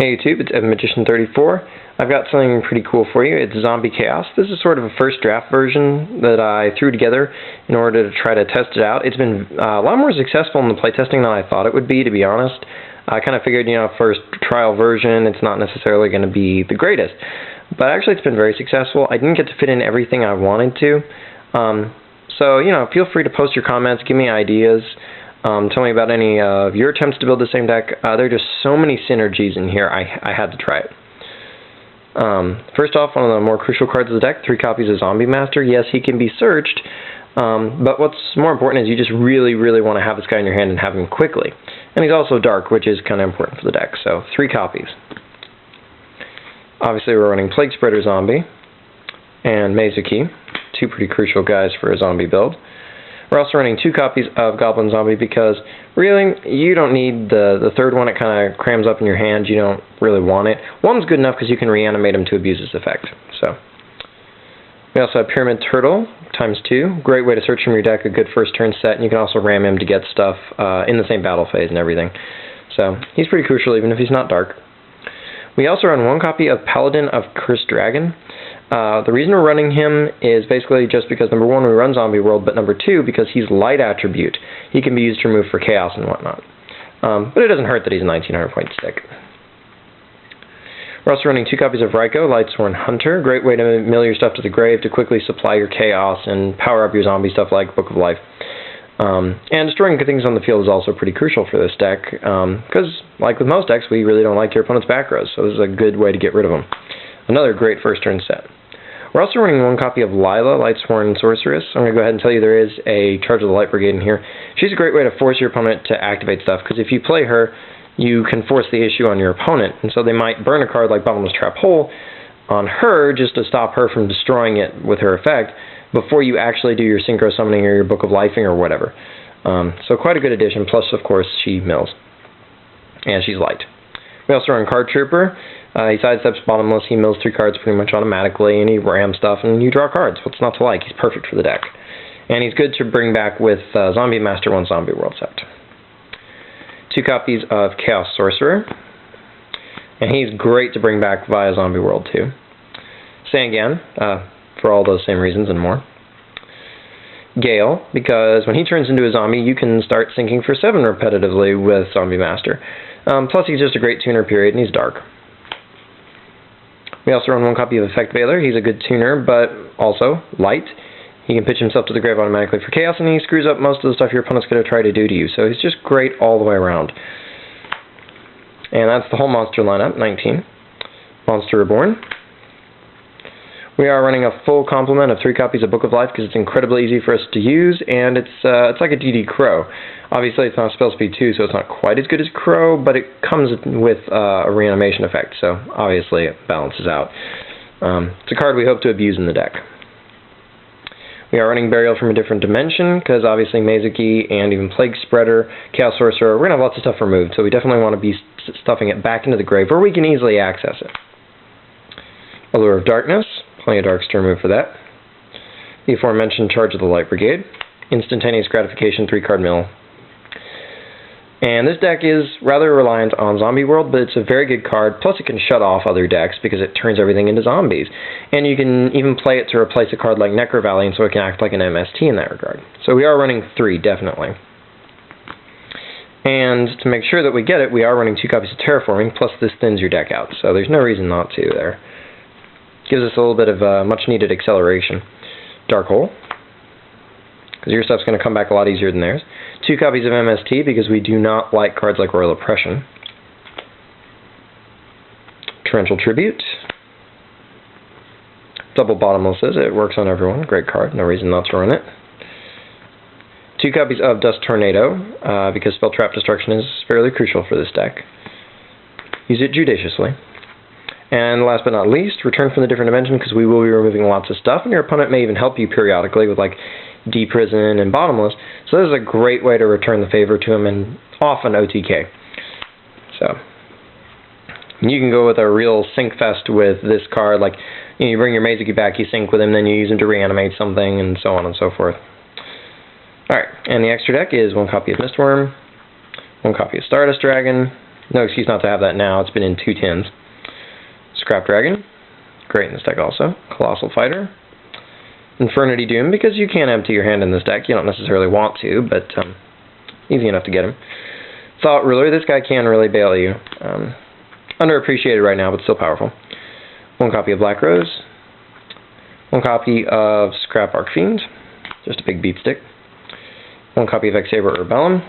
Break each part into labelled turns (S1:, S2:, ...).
S1: Hey YouTube, it's Magician34. I've got something pretty cool for you. It's Zombie Chaos. This is sort of a first draft version that I threw together in order to try to test it out. It's been a lot more successful in the playtesting than I thought it would be, to be honest. I kind of figured, first trial version, it's not necessarily going to be the greatest. But actually it's been very successful. I didn't get to fit in everything I wanted to. So, feel free to post your comments, give me ideas. Tell me about any of your attempts to build the same deck. There are just so many synergies in here, I had to try it. First off, one of the more crucial cards of the deck, 3 copies of Zombie Master. Yes, he can be searched, but what's more important is you just really, really want to have this guy in your hand and have him quickly. And he's also dark, which is kind of important for the deck, so 3 copies. Obviously we're running Plague Spreader Zombie and Mizuki, 2 pretty crucial guys for a zombie build. We're also running 2 copies of Goblin Zombie because, really, you don't need the third one. It kind of crams up in your hand. You don't really want it. One's good enough because you can reanimate him to abuse its effect. So, we also have Pyramid Turtle ×2. Great way to search from your deck, a good first turn set, and you can also ram him to get stuff in the same battle phase and everything. So, he's pretty crucial even if he's not dark. We also run 1 copy of Paladin of Cursed Dragon. The reason we're running him is basically just because, number 1, we run Zombie World, but number 2, because he's light attribute. He can be used to remove for chaos and whatnot. But it doesn't hurt that he's a 1900 point stick. We're also running 2 copies of Raiko, Lightsworn Hunter. Great way to mill your stuff to the grave to quickly supply your chaos and power up your zombie stuff like Book of Life. And destroying things on the field is also pretty crucial for this deck, because, like with most decks, we really don't like your opponent's back rows, so this is a good way to get rid of them. Another great first turn set. We're also running 1 copy of Lila, Lightsworn Sorceress. I'm going to go ahead and tell you there is a Charge of the Light Brigade in here. She's a great way to force your opponent to activate stuff, because if you play her, you can force the issue on your opponent. And so they might burn a card like Bottomless Trap Hole on her just to stop her from destroying it with her effect before you actually do your Synchro Summoning or your Book of Lifing or whatever. So quite a good addition, plus of course she mills. And she's light. We also run Card Trooper. He sidesteps Bottomless, he mills 3 cards pretty much automatically, and he rams stuff, and you draw cards. What's not to like? He's perfect for the deck. And he's good to bring back with Zombie Master 1 Zombie World set. 2 copies of Chaos Sorcerer. And he's great to bring back via Zombie World too. Sangan, for all those same reasons and more. Gale, because when he turns into a zombie, you can start sinking for 7 repetitively with Zombie Master. Plus he's just a great tuner period, and he's dark. We also run 1 copy of Effect Veiler. He's a good tuner, but also light. He can pitch himself to the grave automatically for chaos, and he screws up most of the stuff your opponent's going to try to do to you. So he's just great all the way around. And that's the whole monster lineup, 19. Monster Reborn. We are running a full complement of 3 copies of Book of Life because it's incredibly easy for us to use, and it's like a DD Crow. Obviously it's not spell speed 2, so it's not quite as good as Crow, but it comes with a reanimation effect, so obviously it balances out. It's a card we hope to abuse in the deck. We are running Burial from a Different Dimension, because obviously Mizuki and even Plague Spreader, Chaos Sorcerer, we're going to have lots of stuff removed, so we definitely want to be stuffing it back into the grave where we can easily access it. Allure of Darkness, plenty of darks to remove for that. The aforementioned Charge of the Light Brigade, Instantaneous Gratification 3-card mill. And this deck is rather reliant on Zombie World, but it's a very good card, plus it can shut off other decks because it turns everything into zombies. And you can even play it to replace a card like Necro Valley, and so it can act like an MST in that regard. So we are running 3, definitely. And to make sure that we get it, we are running 2 copies of Terraforming, plus this thins your deck out, so there's no reason not to there. Gives us a little bit of much-needed acceleration. Dark Hole, because your stuff's going to come back a lot easier than theirs. 2 copies of MST, because we do not like cards like Royal Oppression. Torrential Tribute. Double Bottomlesses, it works on everyone. Great card, no reason not to run it. 2 copies of Dust Tornado, because Spell Trap Destruction is fairly crucial for this deck. Use it judiciously. And last but not least, Return from the Different Dimension, because we will be removing lots of stuff, and your opponent may even help you periodically with like D-Prison and Bottomless. So this is a great way to return the favor to him, and often OTK. So you can go with a real sync fest with this card, like you bring your Mizuki back, you sync with him, then you use him to reanimate something, and so on and so forth. Alright, and the extra deck is 1 copy of Mistworm, 1 copy of Stardust Dragon, No excuse not to have that now. It's been in 2 tins. Scrap Dragon. Great in this deck also. Colossal Fighter. Infernity Doom, because you can empty your hand in this deck. You don't necessarily want to, but easy enough to get him. Thought Ruler. This guy can really bail you. Underappreciated right now, but still powerful. 1 copy of Black Rose. 1 copy of Scrap Archfiend. Just a big beat stick. 1 copy of Xaber Urbellum.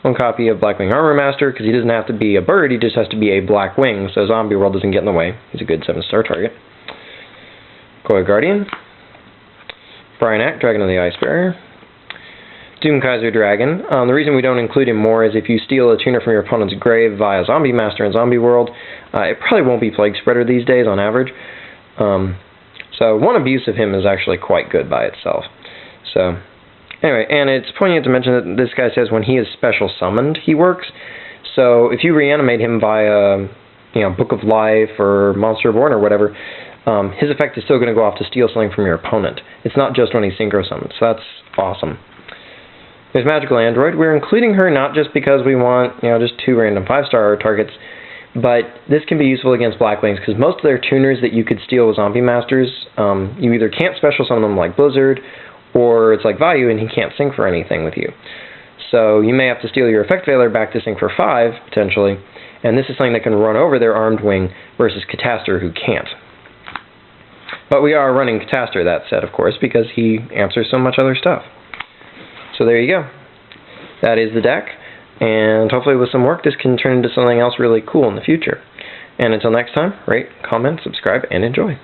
S1: 1 copy of Blackwing Armor Master, because he doesn't have to be a bird, he just has to be a black wing, so Zombie World doesn't get in the way. He's a good 7-star target. Koya Guardian. Bryanak, Dragon of the Ice Barrier. Doom Kaiser Dragon. The reason we don't include him more is if you steal a tuner from your opponent's grave via Zombie Master and Zombie World, it probably won't be Plague Spreader these days on average. So 1 abuse of him is actually quite good by itself. So anyway, and it's poignant to mention that this guy says when he is special summoned, he works. So if you reanimate him via, Book of Life or Monster Reborn or whatever, his effect is still going to go off to steal something from your opponent. It's not just when he's synchro summoned, so that's awesome. There's Magical Android. We're including her not just because we want, just 2 random 5-star targets, but this can be useful against Blackwings because most of their tuners that you could steal with Zombie Masters, you either can't special summon them like Blizzard, or it's like Value and he can't sync for anything with you. So you may have to steal your Effect Veiler back to sync for 5, potentially, and this is something that can run over their Armed Wing versus Catastor, who can't. But we are running Catastor, that said, of course, because he answers so much other stuff. So there you go. That is the deck, and hopefully with some work this can turn into something else really cool in the future. And until next time, rate, comment, subscribe, and enjoy.